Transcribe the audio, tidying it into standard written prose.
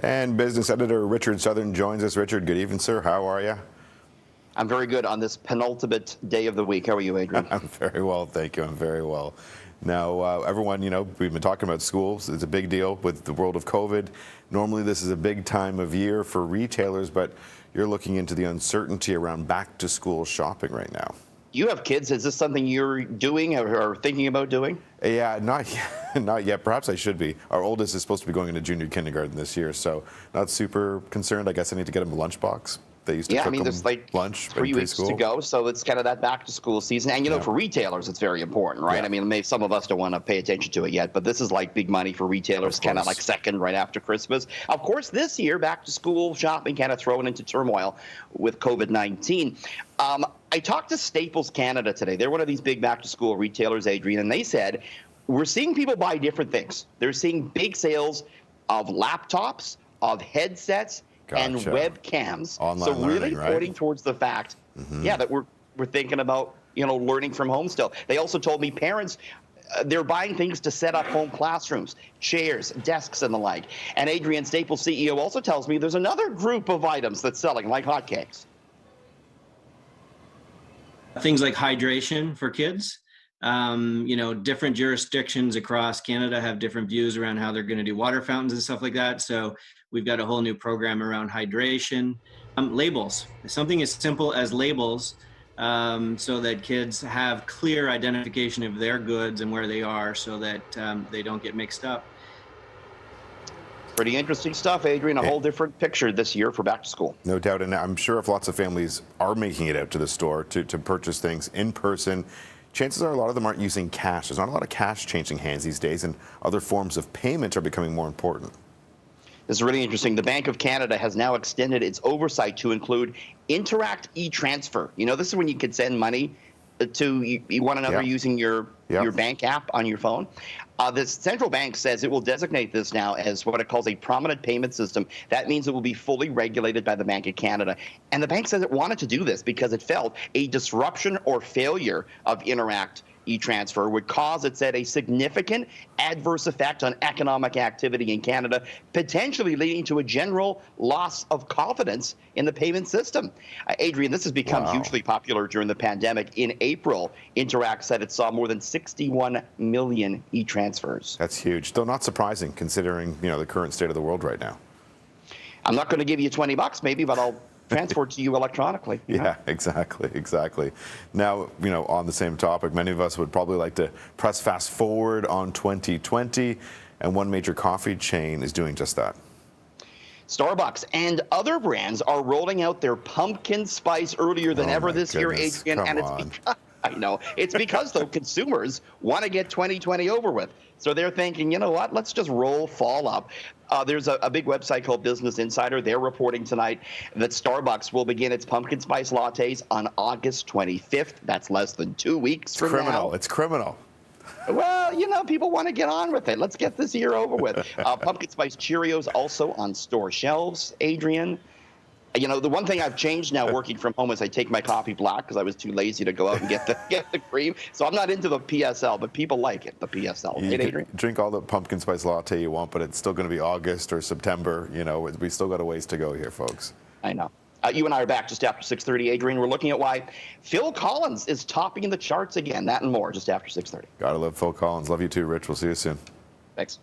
And business editor Richard Southern joins us. Richard, good evening, sir. How are you? I'm very good on this penultimate day of the week. How are you, Adrian? I'm very well, thank you. I'm very well. Now, everyone, we've been talking about schools. It's a big deal with the world of COVID. Normally, this is a big time of year for retailers, but you're looking into the uncertainty around back-to-school shopping right now. You have kids. Is this something you're doing or thinking about doing? Yeah, not yet. Not yet. Perhaps I should be. Our oldest is supposed to be going into junior kindergarten this year, so not super concerned. I guess I need to get him a lunchbox. They used to cook there's like lunch 3 weeks to go, so it's kind of that back-to-school season. And, for retailers, it's very important, right? Yeah. I mean, maybe some of us don't want to pay attention to it yet, but this is like big money for retailers, kind of like second right after Christmas. Of course, this year, back-to-school shopping kind of thrown into turmoil with COVID-19. I talked to Staples Canada today. They're one of these big back-to-school retailers, Adrian, and they said, we're seeing people buy different things. They're seeing big sales of laptops, of headsets, and webcams. Online so really learning, right? pointing towards the fact, that we're thinking about, learning from home still. They also told me parents, they're buying things to set up home classrooms, chairs, desks, and the like. And Adrian, Staples CEO, also tells me there's another group of items that's selling like hotcakes. Things like hydration for kids. Different jurisdictions across Canada have different views around how they're going to do water fountains and stuff like that. So we've got a whole new program around hydration. Labels, something as simple as labels, so that kids have clear identification of their goods and where they are so that they don't get mixed up. Pretty interesting stuff, Adrian. A whole different picture this year for back to school. No doubt. And I'm sure if lots of families are making it out to the store to purchase things in person, chances are a lot of them aren't using cash. There's not a lot of cash changing hands these days, and other forms of payment are becoming more important. This is really interesting. The Bank of Canada has now extended its oversight to include Interact e-transfer. This is when you could send money to one another using your bank app on your phone. The central bank says it will designate this now as what it calls a prominent payment system. That means it will be fully regulated by the Bank of Canada. And the bank says it wanted to do this because it felt a disruption or failure of Interact e-transfer would cause, it said, a significant adverse effect on economic activity in Canada, potentially leading to a general loss of confidence in the payment system. Adrian, this has become hugely popular during the pandemic. In April, Interact said it saw more than 61 million e-transfers. That's huge. Though not surprising considering, the current state of the world right now. I'm not going to give you $20 maybe, but I'll transfer to you electronically. Yeah, exactly. Now, on the same topic, many of us would probably like to press fast forward on 2020, and one major coffee chain is doing just that. Starbucks and other brands are rolling out their pumpkin spice earlier than ever this year, Adrian. Come and it's on. because, I know, it's because though consumers want to get 2020 over with. So they're thinking, you know what, let's just roll fall up. There's a big website called Business Insider. They're reporting tonight that Starbucks will begin its pumpkin spice lattes on August 25th. That's less than 2 weeks from now. It's criminal. Well, people want to get on with it. Let's get this year over with. Pumpkin spice Cheerios also on store shelves, Adrian. The one thing I've changed now working from home is I take my coffee black because I was too lazy to go out and get the cream. So I'm not into the PSL, but people like it, the PSL. You right, can Adrian? drink all the pumpkin spice latte you want, but it's still going to be August or September. We still got a ways to go here, folks. I know. You and I are back just after 6:30, Adrian. We're looking at why Phil Collins is topping the charts again. That and more just after 6:30. Gotta love Phil Collins. Love you too, Rich. We'll see you soon. Thanks.